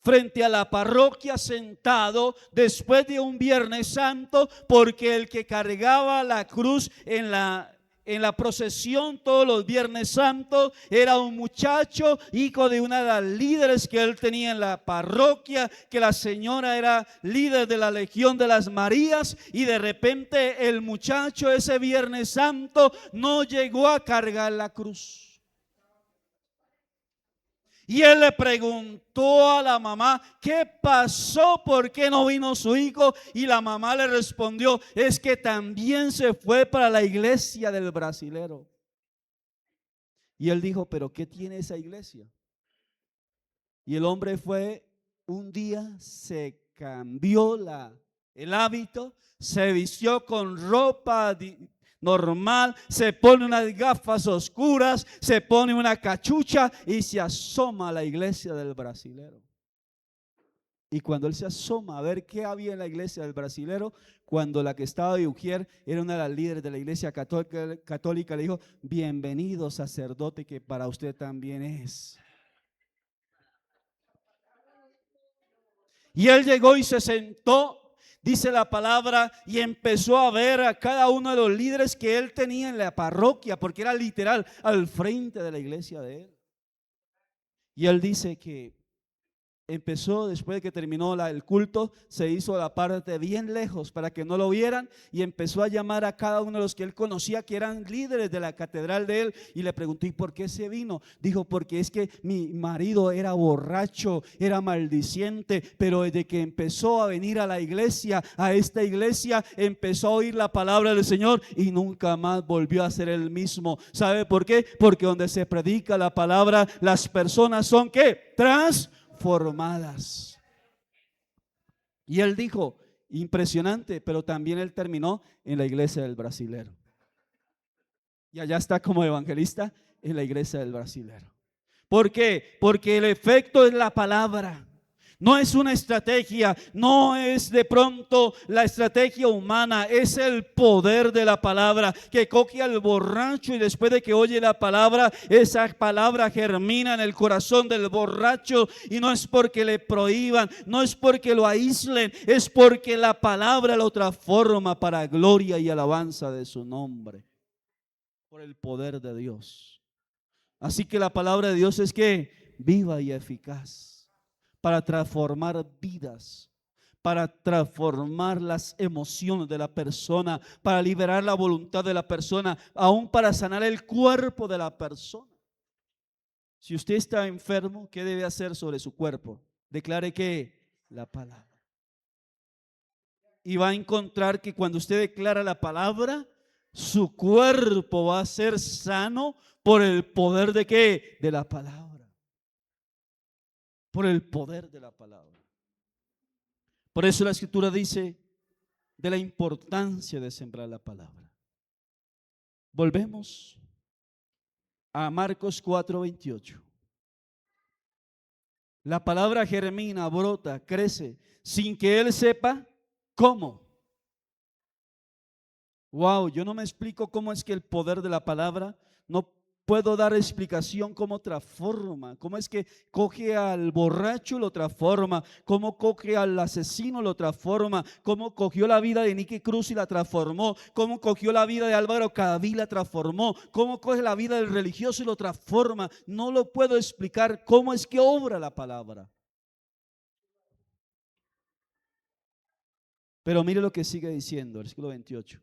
frente a la parroquia sentado después de un Viernes Santo, porque el que cargaba la cruz en la en la procesión todos los Viernes Santos, era un muchacho, hijo de una de las líderes que él tenía en la parroquia, que la señora era líder de la Legión de las Marías, y de repente el muchacho ese Viernes Santo no llegó a cargar la cruz. Y él le preguntó a la mamá, ¿qué pasó? ¿Por qué no vino su hijo? Y la mamá le respondió, es que también se fue para la iglesia del brasilero. Y él dijo, ¿pero qué tiene esa iglesia? Y el hombre fue, un día se cambió el hábito, se vistió con ropa normal, se pone unas gafas oscuras, se pone una cachucha y se asoma a la iglesia del brasilero. Y cuando él se asoma a ver qué había en la iglesia del brasilero, cuando la que estaba de Ujier era una de las líderes de la iglesia católica, le dijo, bienvenido sacerdote, que para usted también es. Y él llegó y se sentó, dice la palabra, y empezó a ver a cada uno de los líderes que él tenía en la parroquia, porque era literal al frente de la iglesia de él. Y él dice que empezó, después de que terminó el culto, se hizo la parte bien lejos para que no lo vieran, y empezó a llamar a cada uno de los que él conocía que eran líderes de la catedral de él, y le preguntó, ¿y por qué se vino? Dijo, porque es que mi marido era borracho, era maldiciente, pero desde que empezó a venir a la iglesia, a esta iglesia, empezó a oír la palabra del Señor y nunca más volvió a ser el mismo. ¿Sabe por qué? Porque donde se predica la palabra, las personas son ¿qué? Transformadas. Y él dijo, impresionante, pero también él terminó en la iglesia del brasilero. Y allá está como evangelista en la iglesia del brasilero. ¿Por qué? Porque el efecto es la palabra. No es una estrategia, no es de pronto la estrategia humana, es el poder de la palabra que coge al borracho, y después de que oye la palabra, esa palabra germina en el corazón del borracho, y no es porque le prohíban, no es porque lo aíslen, es porque la palabra lo transforma para gloria y alabanza de su nombre, por el poder de Dios. Así que la palabra de Dios es que viva y eficaz para transformar vidas, para transformar las emociones de la persona, para liberar la voluntad de la persona, aún para sanar el cuerpo de la persona. Si usted está enfermo, ¿qué debe hacer sobre su cuerpo? Declare que la palabra. Y va a encontrar que cuando usted declara la palabra, su cuerpo va a ser sano por el poder de ¿qué? De la palabra. Por el poder de la palabra. Por eso la escritura dice de la importancia de sembrar la palabra. Volvemos a Marcos 4:28. La palabra germina, brota, crece, sin que él sepa cómo. Wow, yo no me explico cómo es que el poder de la palabra, no puedo dar explicación cómo transforma, cómo es que coge al borracho y lo transforma, cómo coge al asesino y lo transforma, cómo cogió la vida de Nicky Cruz y la transformó, cómo cogió la vida de Álvaro Cadaví y la transformó, cómo coge la vida del religioso y lo transforma. No lo puedo explicar cómo es que obra la palabra. Pero mire lo que sigue diciendo, versículo 28.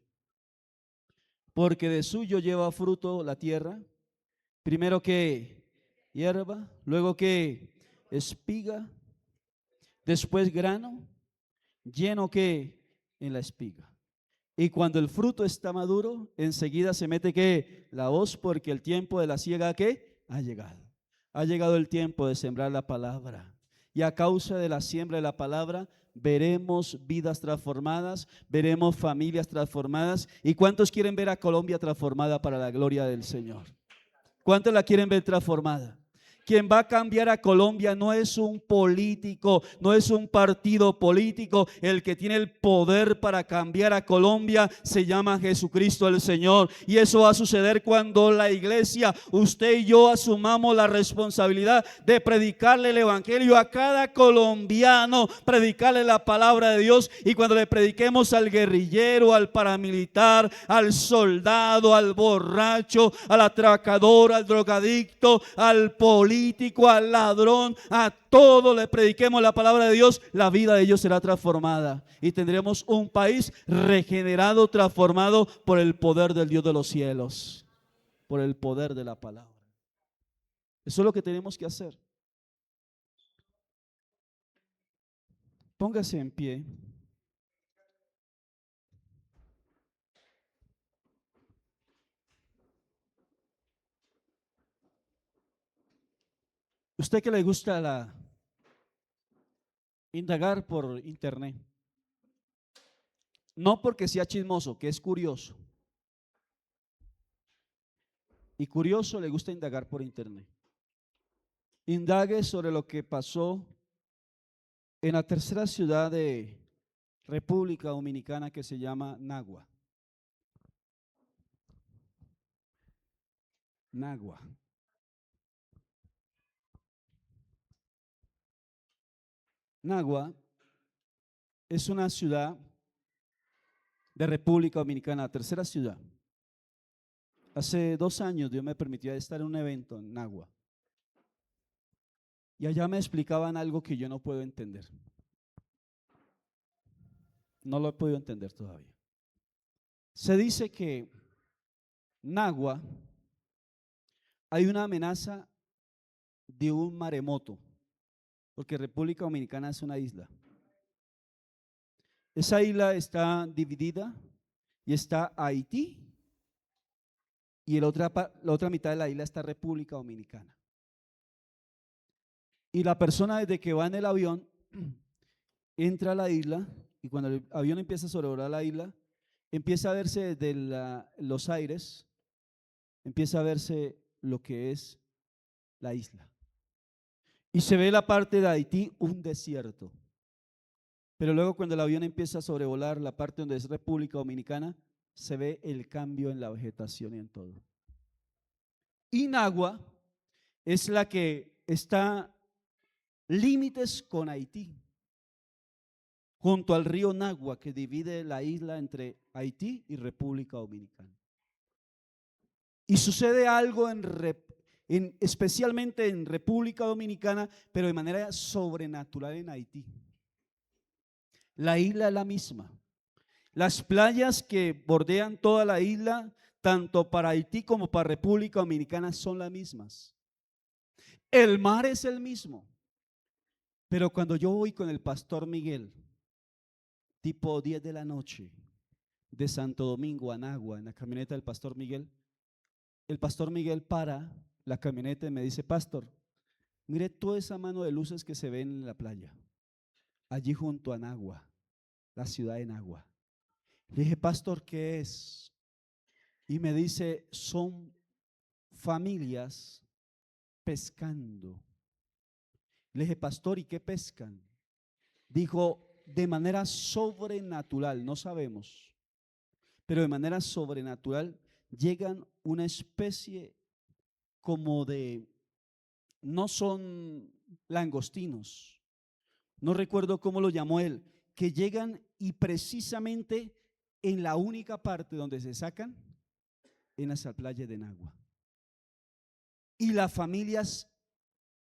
Porque de suyo lleva fruto la tierra, primero que hierba, luego que espiga, después grano, lleno que en la espiga. Y cuando el fruto está maduro, enseguida se mete que la hoz, porque el tiempo de la siega que ha llegado. Ha llegado el tiempo de sembrar la palabra. Y a causa de la siembra de la palabra, veremos vidas transformadas, veremos familias transformadas. ¿Y cuántos quieren ver a Colombia transformada para la gloria del Señor? ¿Cuántos la quieren ver transformada? Quien va a cambiar a Colombia no es un político, no es un partido político. El que tiene el poder para cambiar a Colombia se llama Jesucristo el Señor. Y eso va a suceder cuando la iglesia, usted y yo, asumamos la responsabilidad de predicarle el evangelio a cada colombiano, predicarle la palabra de Dios. Y cuando le prediquemos al guerrillero, al paramilitar, al soldado, al borracho, al atracador, al drogadicto, al político, al ladrón, a todos le prediquemos la palabra de Dios, la vida de ellos será transformada y tendremos un país regenerado, transformado por el poder del Dios de los cielos, por el poder de la palabra. Eso es lo que tenemos que hacer. Póngase en pie. Usted que le gusta indagar por internet, no porque sea chismoso, que es curioso. Y curioso le gusta indagar por internet. Indague sobre lo que pasó en la tercera ciudad de República Dominicana que se llama Nagua. Nagua. Nagua es una ciudad de República Dominicana, la tercera ciudad. Hace 2 años Dios me permitió estar en un evento en Nagua. Y allá me explicaban algo que yo no puedo entender. No lo he podido entender todavía. Se dice que Nagua hay una amenaza de un maremoto, porque República Dominicana es una isla. Esa isla está dividida y está Haití y la otra mitad de la isla está República Dominicana. Y la persona desde que va en el avión entra a la isla y cuando el avión empieza a sobrevolar la isla, empieza a verse desde los aires, empieza a verse lo que es la isla. Y se ve la parte de Haití, un desierto. Pero luego cuando el avión empieza a sobrevolar la parte donde es República Dominicana, se ve el cambio en la vegetación y en todo. Inagua es la que está límites con Haití, junto al río Nagua que divide la isla entre Haití y República Dominicana. Y sucede algo especialmente en República Dominicana, pero de manera sobrenatural en Haití. La isla es la misma. Las playas que bordean toda la isla, tanto para Haití como para República Dominicana, son las mismas. El mar es el mismo. Pero cuando yo voy con el pastor Miguel, tipo 10 de la noche, de Santo Domingo a Nagua, en la camioneta del pastor Miguel, el pastor Miguel para la camioneta y me dice: pastor, mire toda esa mano de luces que se ven en la playa, allí junto a Nagua, la ciudad de Nagua. Le dije: pastor, ¿qué es? Y me dice: son familias pescando. Le dije: pastor, ¿y qué pescan? Dijo: de manera sobrenatural, no sabemos, pero de manera sobrenatural llegan una especie como de, no son langostinos, no recuerdo cómo lo llamó él, que llegan y precisamente en la única parte donde se sacan, en esa playa de Nagua. Y las familias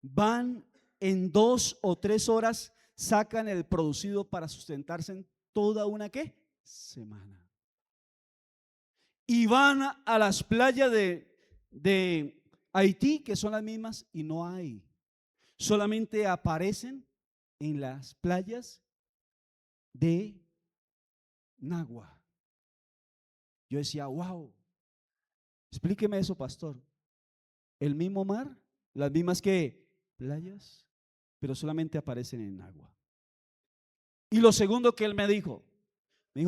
van en 2 o 3 horas, sacan el producido para sustentarse en toda una ¿qué? Semana. Y van a las playas de Haití, que son las mismas, y no hay. Solamente aparecen en las playas de Nagua. Yo decía: wow, explíqueme eso, pastor. El mismo mar, las mismas que playas, pero solamente aparecen en Nagua. Y lo segundo que él me dijo,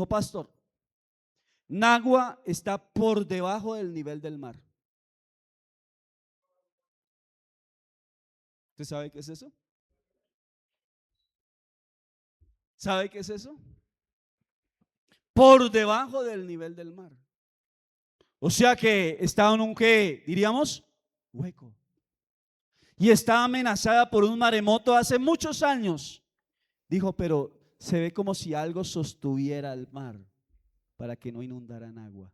pastor, Nagua está por debajo del nivel del mar. ¿Usted sabe qué es eso? ¿Sabe qué es eso? Por debajo del nivel del mar. O sea que estaba en un, ¿qué diríamos? Hueco. Y está amenazada por un maremoto hace muchos años. Dijo, pero se ve como si algo sostuviera el mar para que no inundaran agua.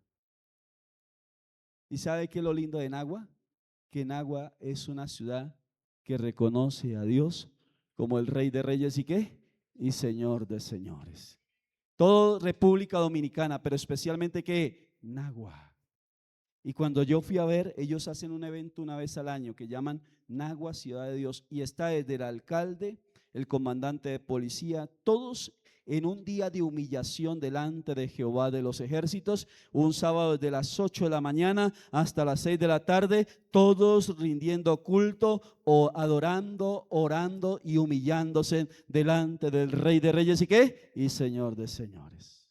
¿Y sabe qué es lo lindo de Nagua? Que Nagua es una ciudad que reconoce a Dios como el Rey de Reyes y ¿qué? Y Señor de Señores. Todo República Dominicana, pero especialmente ¿qué? Nagua. Y cuando yo fui a ver, ellos hacen un evento una vez al año que llaman Nagua Ciudad de Dios, y está desde el alcalde, el comandante de policía, todos en un día de humillación delante de Jehová de los ejércitos, un sábado desde las 8 de la mañana hasta las 6 de la tarde, todos rindiendo culto o adorando, orando y humillándose delante del Rey de Reyes y ¿qué? Y Señor de Señores.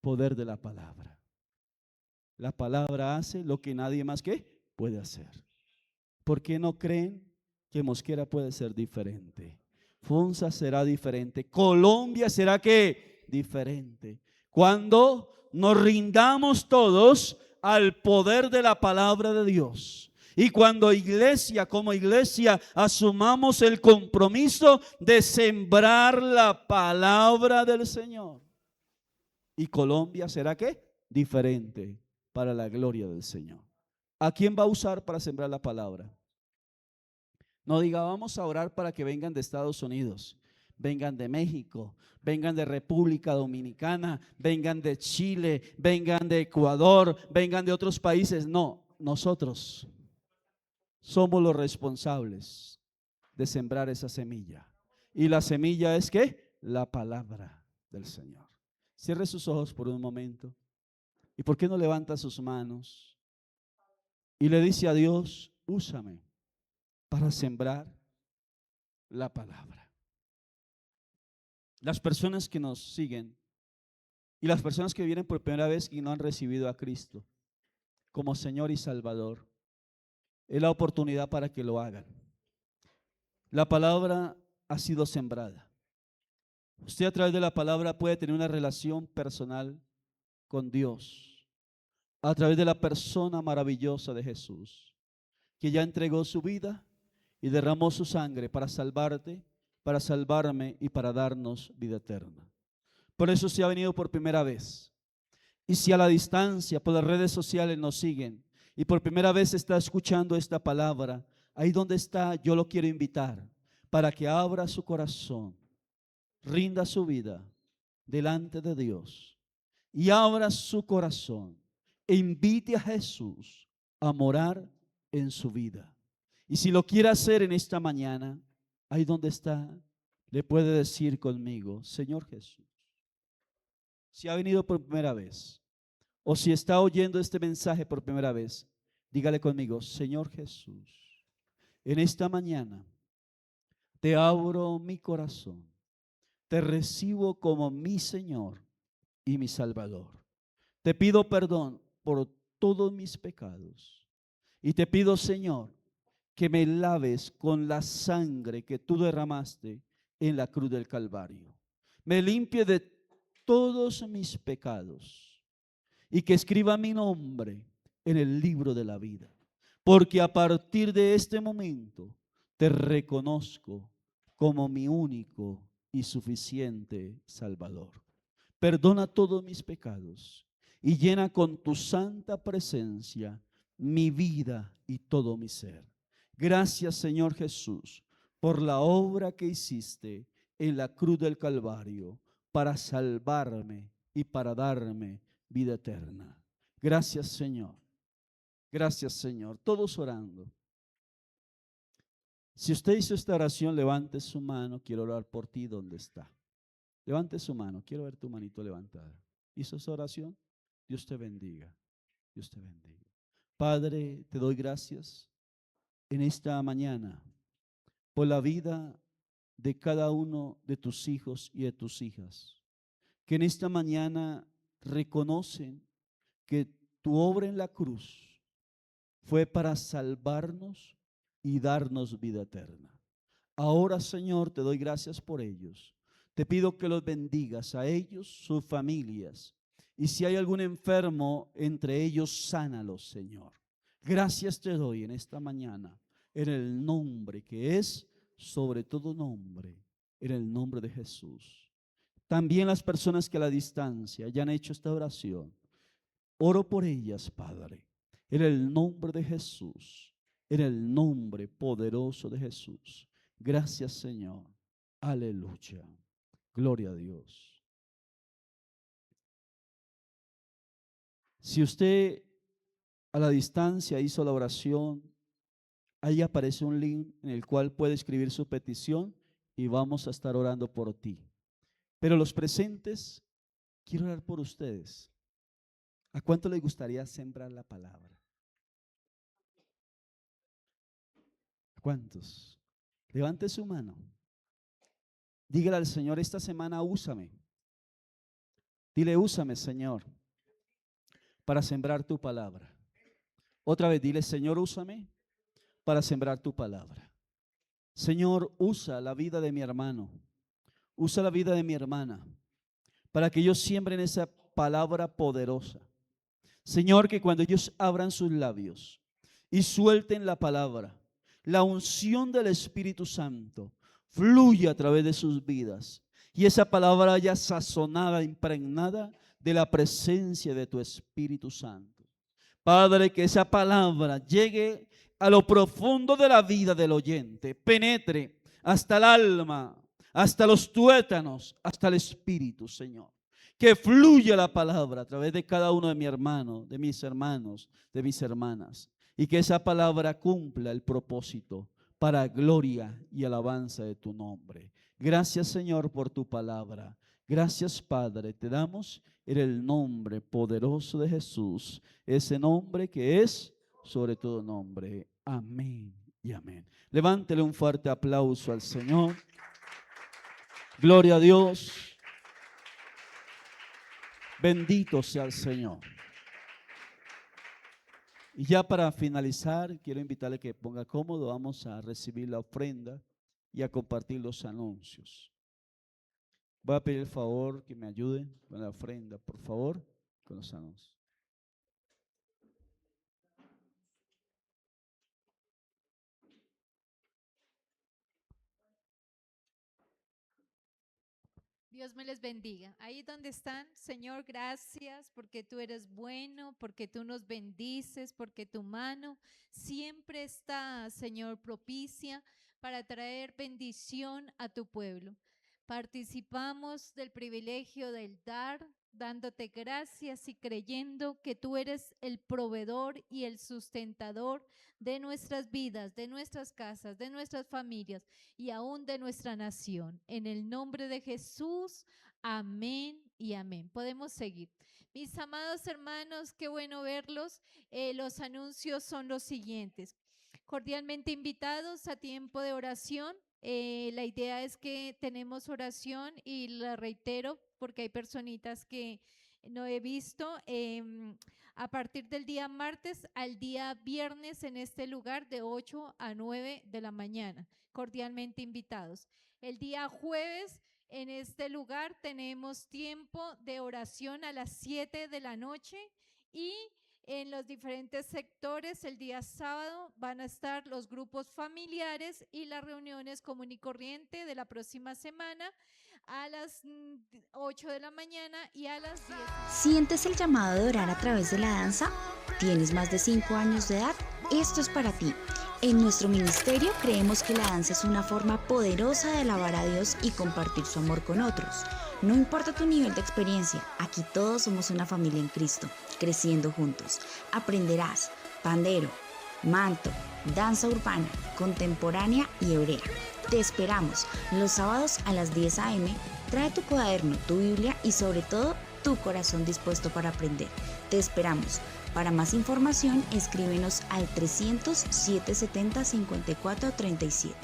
Poder de la palabra. La palabra hace lo que nadie más que puede hacer. ¿Por qué no creen que Mosquera puede ser diferente? Funza será diferente. Colombia será que diferente. Cuando nos rindamos todos al poder de la palabra de Dios. Y cuando iglesia, como iglesia, asumamos el compromiso de sembrar la palabra del Señor. Y Colombia será que diferente para la gloria del Señor. ¿A quién va a usar para sembrar la palabra? No diga, vamos a orar para que vengan de Estados Unidos, vengan de México, vengan de República Dominicana, vengan de Chile, vengan de Ecuador, vengan de otros países. No, nosotros somos los responsables de sembrar esa semilla. Y la semilla es ¿qué? La palabra del Señor. Cierre sus ojos por un momento. ¿Y por qué no levanta sus manos y le dice a Dios, úsame para sembrar la palabra? Las personas que nos siguen y las personas que vienen por primera vez y no han recibido a Cristo como Señor y Salvador, es la oportunidad para que lo hagan. La palabra ha sido sembrada. Usted a través de la palabra puede tener una relación personal con Dios a través de la persona maravillosa de Jesús, que ya entregó su vida y derramó su sangre para salvarte, para salvarme y para darnos vida eterna. Por eso si ha venido por primera vez y si a la distancia por las redes sociales nos siguen y por primera vez está escuchando esta palabra, ahí donde está yo lo quiero invitar para que abra su corazón, rinda su vida delante de Dios y abra su corazón e invite a Jesús a morar en su vida. Y si lo quiere hacer en esta mañana, ahí donde está, le puede decir conmigo, Señor Jesús, si ha venido por primera vez o si está oyendo este mensaje por primera vez, dígale conmigo, Señor Jesús, en esta mañana te abro mi corazón, te recibo como mi Señor y mi Salvador. Te pido perdón por todos mis pecados y te pido, Señor, que me laves con la sangre que tú derramaste en la cruz del Calvario. Me limpie de todos mis pecados y que escriba mi nombre en el libro de la vida. Porque a partir de este momento te reconozco como mi único y suficiente Salvador. Perdona todos mis pecados y llena con tu santa presencia mi vida y todo mi ser. Gracias, Señor Jesús, por la obra que hiciste en la cruz del Calvario para salvarme y para darme vida eterna. Gracias, Señor. Gracias, Señor. Todos orando. Si usted hizo esta oración, levante su mano. Quiero orar por ti donde está. Levante su mano. Quiero ver tu manito levantada. ¿Hizo esa oración? Dios te bendiga. Dios te bendiga. Padre, te doy gracias en esta mañana por la vida de cada uno de tus hijos y de tus hijas, que en esta mañana reconocen que tu obra en la cruz fue para salvarnos y darnos vida eterna. Ahora, Señor, te doy gracias por ellos. Te pido que los bendigas a ellos, sus familias. Y si hay algún enfermo entre ellos, sánalos, Señor. Gracias te doy en esta mañana, en el nombre que es sobre todo nombre, en el nombre de Jesús. También las personas que a la distancia ya han hecho esta oración, oro por ellas, Padre, en el nombre de Jesús, en el nombre poderoso de Jesús. Gracias, Señor. Aleluya. Gloria a Dios. Si usted a la distancia hizo la oración, ahí aparece un link en el cual puede escribir su petición y vamos a estar orando por ti. Pero los presentes, quiero orar por ustedes. ¿A cuánto les gustaría sembrar la palabra? ¿A cuántos? Levante su mano. Dígale al Señor, esta semana úsame. Dile, úsame, Señor, para sembrar tu palabra. Otra vez, dile, Señor, úsame para sembrar tu palabra. Señor, usa la vida de mi hermano, usa la vida de mi hermana, para que ellos siembren esa palabra poderosa. Señor, que cuando ellos abran sus labios y suelten la palabra, la unción del Espíritu Santo fluye a través de sus vidas y esa palabra haya sazonada, impregnada de la presencia de tu Espíritu Santo. Padre, que esa palabra llegue a lo profundo de la vida del oyente, penetre hasta el alma, hasta los tuétanos, hasta el espíritu, Señor. Que fluya la palabra a través de cada uno de mis hermanos, de mis hermanos, de mis hermanas. Y que esa palabra cumpla el propósito para gloria y alabanza de tu nombre. Gracias, Señor, por tu palabra. Gracias, Padre, te damos en el nombre poderoso de Jesús, ese nombre que es sobre todo nombre. Amén y amén. Levántele un fuerte aplauso al Señor. Gloria a Dios. Bendito sea el Señor. Y ya para finalizar, quiero invitarle que ponga cómodo. Vamos a recibir la ofrenda y a compartir los anuncios. Voy a pedir el favor que me ayuden con la ofrenda, por favor, con los anuncios. Dios me les bendiga. Ahí donde están, Señor, gracias porque tú eres bueno, porque tú nos bendices, porque tu mano siempre está, Señor, propicia para traer bendición a tu pueblo. Participamos del privilegio del dar, dándote gracias y creyendo que tú eres el proveedor y el sustentador de nuestras vidas, de nuestras casas, de nuestras familias y aún de nuestra nación. En el nombre de Jesús, amén y amén. Podemos seguir. Mis amados hermanos, qué bueno verlos. Los anuncios son los siguientes. Cordialmente invitados a tiempo de oración. La idea es que tenemos oración y la reitero porque hay personitas que no he visto. A partir del día martes al día viernes en este lugar de 8 a 9 de la mañana. Cordialmente invitados. El día jueves en este lugar tenemos tiempo de oración a las 7 de la noche y en los diferentes sectores el día sábado van a estar los grupos familiares y las reuniones común y corriente de la próxima semana a las 8 de la mañana y a las 10. ¿Sientes el llamado de orar a través de la danza? ¿Tienes más de 5 años de edad? Esto es para ti. En nuestro ministerio creemos que la danza es una forma poderosa de alabar a Dios y compartir su amor con otros. No importa tu nivel de experiencia, aquí todos somos una familia en Cristo, creciendo juntos. Aprenderás pandero, manto, danza urbana, contemporánea y hebrea. Te esperamos los sábados a las 10 a.m. Trae tu cuaderno, tu Biblia y sobre todo tu corazón dispuesto para aprender. Te esperamos. Para más información, escríbenos al 300-770-5437.